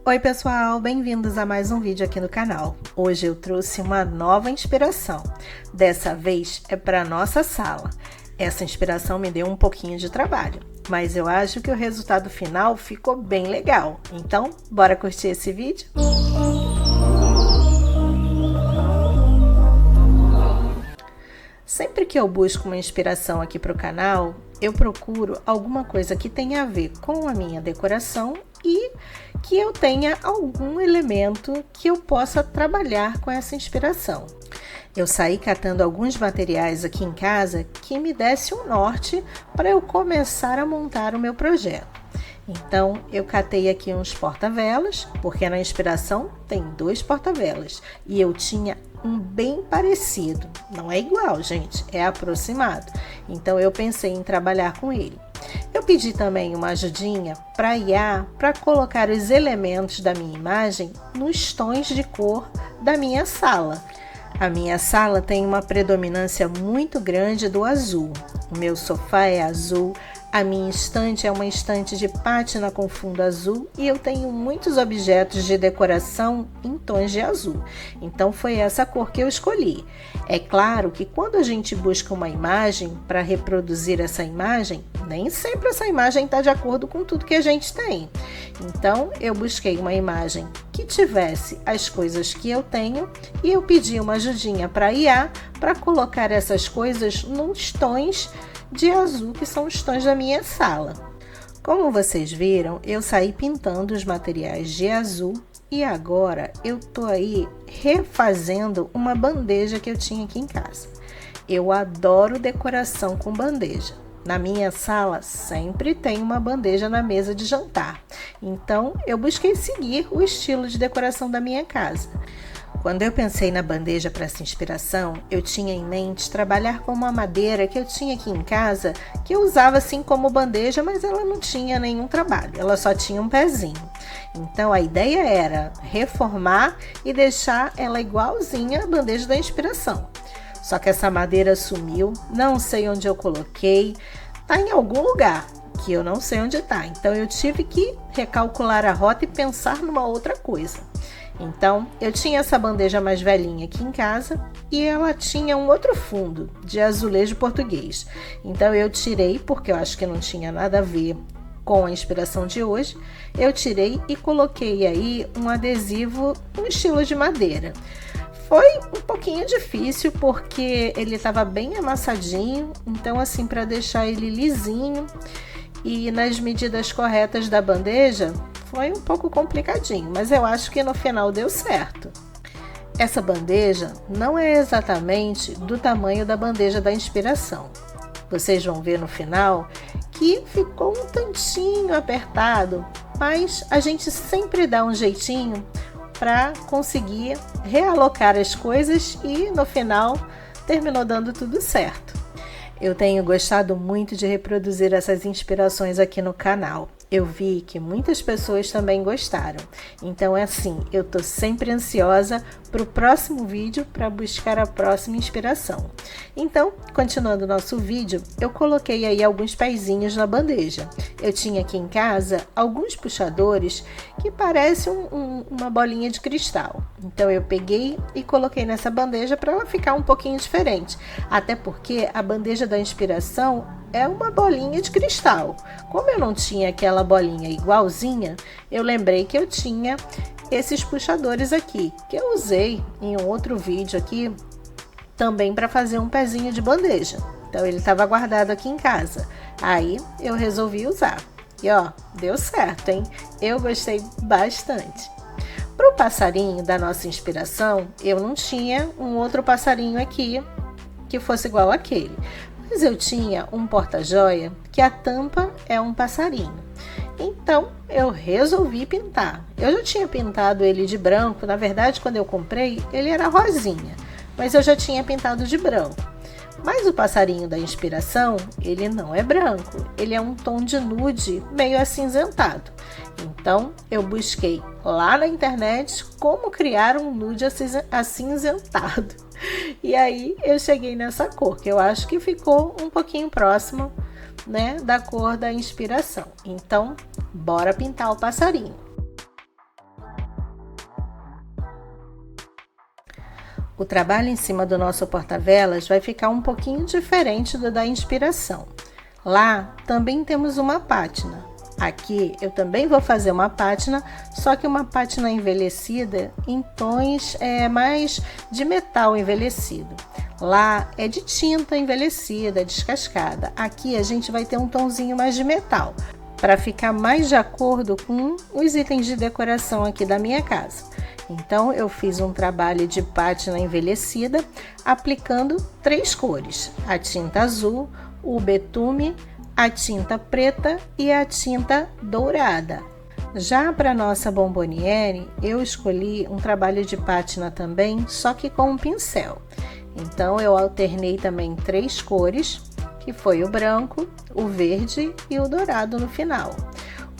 Oi pessoal, bem-vindos a mais um vídeo aqui no canal. Hoje eu trouxe uma nova inspiração. Dessa vez é para nossa sala. Essa inspiração me deu um pouquinho de trabalho, mas eu acho que o resultado final ficou bem legal. Então, bora curtir esse vídeo? Sempre que eu busco uma inspiração aqui para o canal, eu procuro alguma coisa que tenha a ver com a minha decoração e que eu tenha algum elemento que eu possa trabalhar com essa inspiração. Eu saí catando alguns materiais aqui em casa que me desse um norte para eu começar a montar o meu projeto. Então, eu catei aqui uns porta-velas, porque na inspiração tem 2 porta-velas e eu tinha um bem parecido. Não é igual, gente, é aproximado. Então, eu pensei em trabalhar com ele. Eu pedi também uma ajudinha para a IA para colocar os elementos da minha imagem nos tons de cor da minha sala. A minha sala tem uma predominância muito grande do azul. O meu sofá é azul. A minha estante é uma estante de pátina com fundo azul e eu tenho muitos objetos de decoração em tons de azul. Então foi essa cor que eu escolhi. É claro que quando a gente busca uma imagem para reproduzir essa imagem, nem sempre essa imagem está de acordo com tudo que a gente tem. Então eu busquei uma imagem que tivesse as coisas que eu tenho e eu pedi uma ajudinha para a IA para colocar essas coisas nos tons de azul, que são os tons da minha sala. Como vocês viram, eu saí pintando os materiais de azul e agora eu tô aí refazendo uma bandeja que eu tinha aqui em casa. Eu adoro decoração com bandeja. Na minha sala sempre tem uma bandeja na mesa de jantar. Então eu busquei seguir o estilo de decoração da minha casa. Quando eu pensei na bandeja para essa inspiração, eu tinha em mente trabalhar com uma madeira que eu tinha aqui em casa, que eu usava assim como bandeja, mas ela não tinha nenhum trabalho, ela só tinha um pezinho. Então a ideia era reformar e deixar ela igualzinha à bandeja da inspiração. Só que essa madeira sumiu, não sei onde eu coloquei, tá em algum lugar que eu não sei onde tá. Então eu tive que recalcular a rota e pensar numa outra coisa. Então, eu tinha essa bandeja mais velhinha aqui em casa e ela tinha um outro fundo de azulejo português. Então, eu tirei, porque eu acho que não tinha nada a ver com a inspiração de hoje, eu tirei e coloquei aí um adesivo no estilo de madeira. Foi um pouquinho difícil porque ele estava bem amassadinho, então assim, para deixar ele lisinho e nas medidas corretas da bandeja, foi um pouco complicadinho, mas eu acho que no final deu certo. Essa bandeja não é exatamente do tamanho da bandeja da inspiração. Vocês vão ver no final que ficou um tantinho apertado, mas a gente sempre dá um jeitinho para conseguir realocar as coisas e no final terminou dando tudo certo. Eu tenho gostado muito de reproduzir essas inspirações aqui no canal. Eu vi que muitas pessoas também gostaram. Então é assim, eu tô sempre ansiosa para o próximo vídeo para buscar a próxima inspiração. Então, continuando o nosso vídeo, eu coloquei aí alguns pezinhos na bandeja. Eu tinha aqui em casa alguns puxadores que parecem uma bolinha de cristal. Então eu peguei e coloquei nessa bandeja para ela ficar um pouquinho diferente. Até porque a bandeja da inspiração é uma bolinha de cristal. Como eu não tinha aquela bolinha igualzinha, eu lembrei que eu tinha esses puxadores aqui, que eu usei em um outro vídeo aqui, também para fazer um pezinho de bandeja. Então ele estava guardado aqui em casa. Aí eu resolvi usar. E ó, deu certo, hein? Eu gostei bastante. Para o passarinho da nossa inspiração, eu não tinha um outro passarinho aqui que fosse igual àquele. Mas eu tinha um porta-joia que a tampa é um passarinho. Então, eu resolvi pintar. Eu já tinha pintado ele de branco. Na verdade, quando eu comprei, ele era rosinha. Mas eu já tinha pintado de branco. Mas o passarinho da inspiração, ele não é branco. Ele é um tom de nude meio acinzentado. Então, eu busquei lá na internet como criar um nude acinzentado. E aí, eu cheguei nessa cor, que eu acho que ficou um pouquinho próximo, né, da cor da inspiração. Então, bora pintar o passarinho. O trabalho em cima do nosso porta-velas vai ficar um pouquinho diferente do da inspiração. Lá também temos uma pátina. Aqui eu também vou fazer uma pátina, só que uma pátina envelhecida em tons mais de metal envelhecido. Lá é de tinta envelhecida, descascada. Aqui a gente vai ter um tonzinho mais de metal, para ficar mais de acordo com os itens de decoração aqui da minha casa. Então eu fiz um trabalho de pátina envelhecida, aplicando 3 cores: a tinta azul, o betume, a tinta preta e a tinta dourada. Já para nossa bomboniere, eu escolhi um trabalho de pátina também, só que com um pincel. Então eu alternei também 3 cores, que foi o branco, o verde e o dourado no final.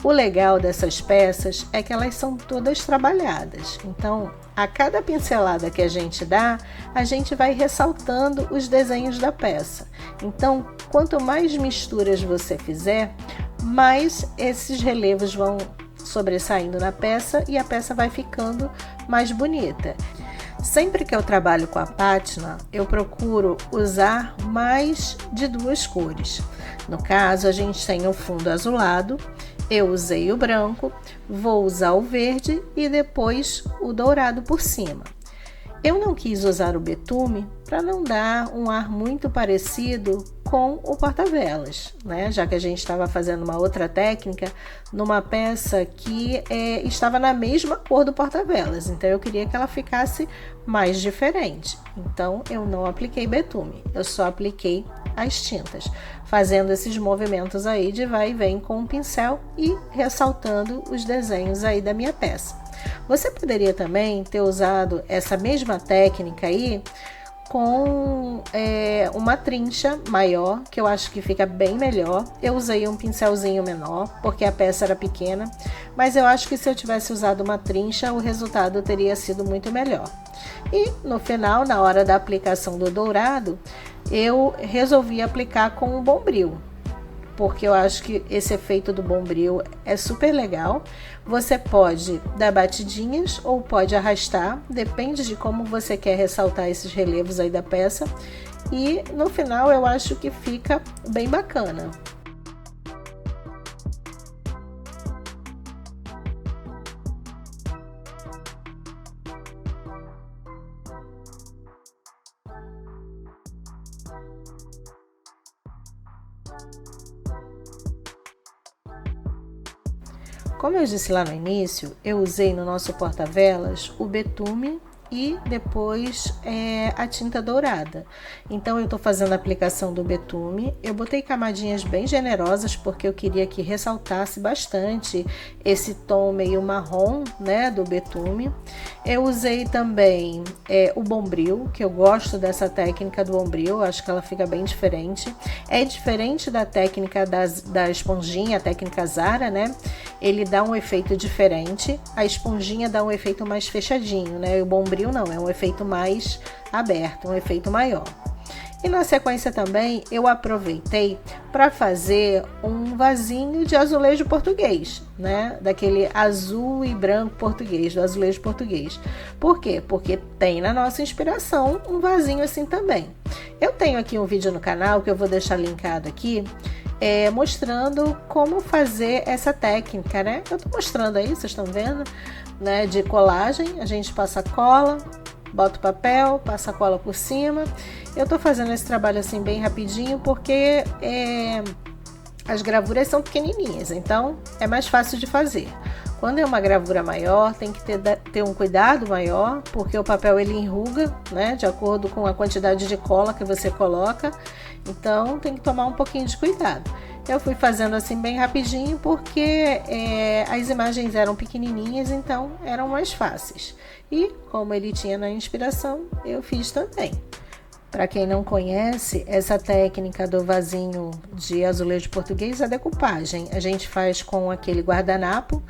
O legal dessas peças é que elas são todas trabalhadas. Então, a cada pincelada que a gente dá, a gente vai ressaltando os desenhos da peça. Então, quanto mais misturas você fizer, mais esses relevos vão sobressaindo na peça e a peça vai ficando mais bonita. Sempre que eu trabalho com a pátina, eu procuro usar mais de 2 cores. No caso, a gente tem o fundo azulado, eu usei o branco, vou usar o verde e depois o dourado por cima. Eu não quis usar o betume para não dar um ar muito parecido com o porta-velas, né? Já que a gente estava fazendo uma outra técnica numa peça que estava na mesma cor do porta-velas, então eu queria que ela ficasse mais diferente. Então eu não apliquei betume, eu só apliquei as tintas, fazendo esses movimentos aí de vai e vem com o pincel e ressaltando os desenhos aí da minha peça. Você poderia também ter usado essa mesma técnica aí com uma trincha maior, que eu acho que fica bem melhor. Eu usei um pincelzinho menor, porque a peça era pequena, mas eu acho que se eu tivesse usado uma trincha, o resultado teria sido muito melhor. E no final, na hora da aplicação do dourado, eu resolvi aplicar com um bombril, porque eu acho que esse efeito do bombril é super legal. Você pode dar batidinhas ou pode arrastar, depende de como você quer ressaltar esses relevos aí da peça. E no final eu acho que fica bem bacana. Como eu disse lá no início, eu usei no nosso porta-velas o betume e depois a tinta dourada. Então eu estou fazendo a aplicação do betume. Eu botei camadinhas bem generosas porque eu queria que ressaltasse bastante esse tom meio marrom, né, do betume. Eu usei também o bombril, que eu gosto dessa técnica do bombril, acho que ela fica bem diferente. É diferente da técnica da esponjinha, a técnica Zara, né? Ele dá um efeito diferente, a esponjinha dá um efeito mais fechadinho, né? E o bombril não, é um efeito mais aberto, um efeito maior. E na sequência também eu aproveitei para fazer um vasinho de azulejo português, né? Daquele azul e branco português, do azulejo português. Por quê? Porque tem na nossa inspiração um vasinho assim também. Eu tenho aqui um vídeo no canal que eu vou deixar linkado aqui, mostrando como fazer essa técnica, né? Eu tô mostrando aí, vocês estão vendo, né? De colagem, a gente passa cola, bota o papel, passa a cola por cima. Eu tô fazendo esse trabalho assim bem rapidinho porque as gravuras são pequenininhas, então é mais fácil de fazer. Quando é uma gravura maior, tem que ter um cuidado maior, porque o papel ele enruga, né, de acordo com a quantidade de cola que você coloca, então tem que tomar um pouquinho de cuidado. Eu fui fazendo assim bem rapidinho porque as imagens eram pequenininhas, então eram mais fáceis. E como ele tinha na inspiração, eu fiz também. Para quem não conhece, essa técnica do vasinho de azulejo português é decupagem. A gente faz com aquele guardanapo,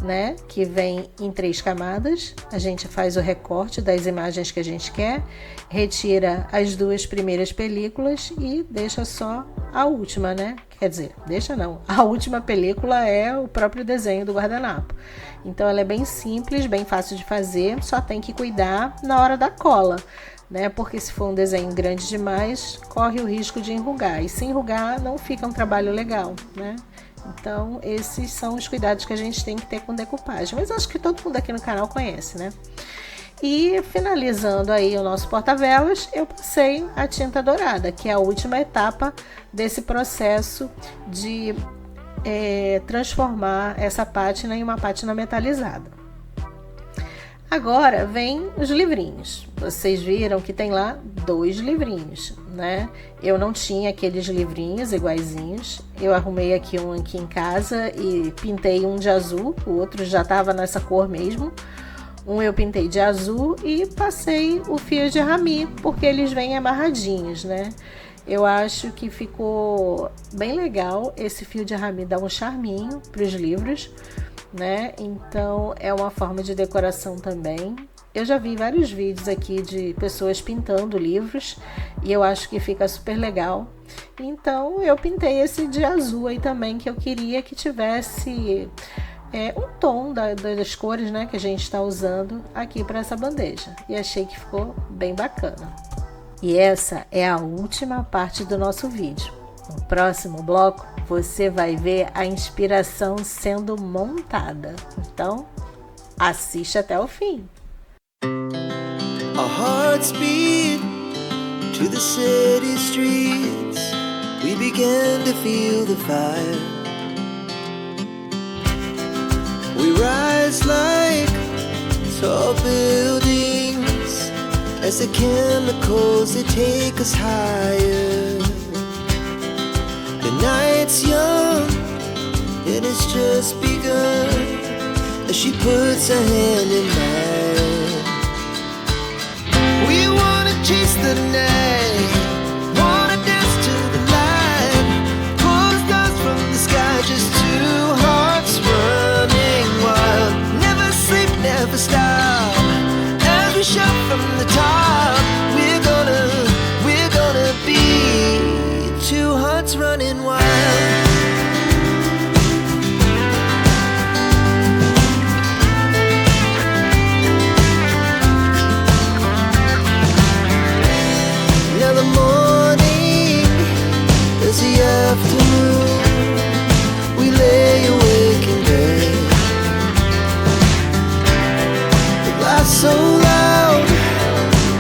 né, que vem em 3 camadas. A gente faz o recorte das imagens que a gente quer, retira as 2 primeiras películas e deixa só a última, né? Quer dizer, deixa não. A última película é o próprio desenho do guardanapo. Então ela é bem simples, bem fácil de fazer, só tem que cuidar na hora da cola, né? Porque se for um desenho grande demais, corre o risco de enrugar. E se enrugar, não fica um trabalho legal, né? Então, esses são os cuidados que a gente tem que ter com decupagem. Mas acho que todo mundo aqui no canal conhece, né? E finalizando aí o nosso porta-velas, eu passei a tinta dourada, que é a última etapa desse processo de transformar essa pátina em uma pátina metalizada. Agora vem os livrinhos. Vocês viram que tem lá 2 livrinhos, né? Eu não tinha aqueles livrinhos iguaizinhos. Eu arrumei aqui um aqui em casa e pintei um de azul. O outro já estava nessa cor mesmo. Um eu pintei de azul e passei o fio de rami, porque eles vêm amarradinhos, né? Eu acho que ficou bem legal. Esse fio de rami dá um charminho para os livros, né? Então é uma forma de decoração também. Eu já vi vários vídeos aqui de pessoas pintando livros e eu acho que fica super legal. Então eu pintei esse de azul aí também, que eu queria que tivesse um tom das cores, né, que a gente está usando aqui para essa bandeja. E achei que ficou bem bacana. E essa é a última parte do nosso vídeo. No próximo bloco, você vai ver a inspiração sendo montada. Então, assiste até o fim. Our hearts beat to the city streets. We began to feel the fire. We rise like tall buildings as the chemicals, they take us higher. The night's young, and it's just begun as she puts her hand in mine. We wanna chase the night, wanna dance to the light, pull stars from the sky, just 2 hearts running wild. Never sleep, never stop, as we shout from the top. We're gonna be 2 hearts running wild. Now the morning is the afternoon. We lay awake in bed. The laugh so loud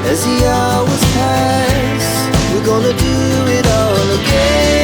as the hours pass. We're gonna do it all again.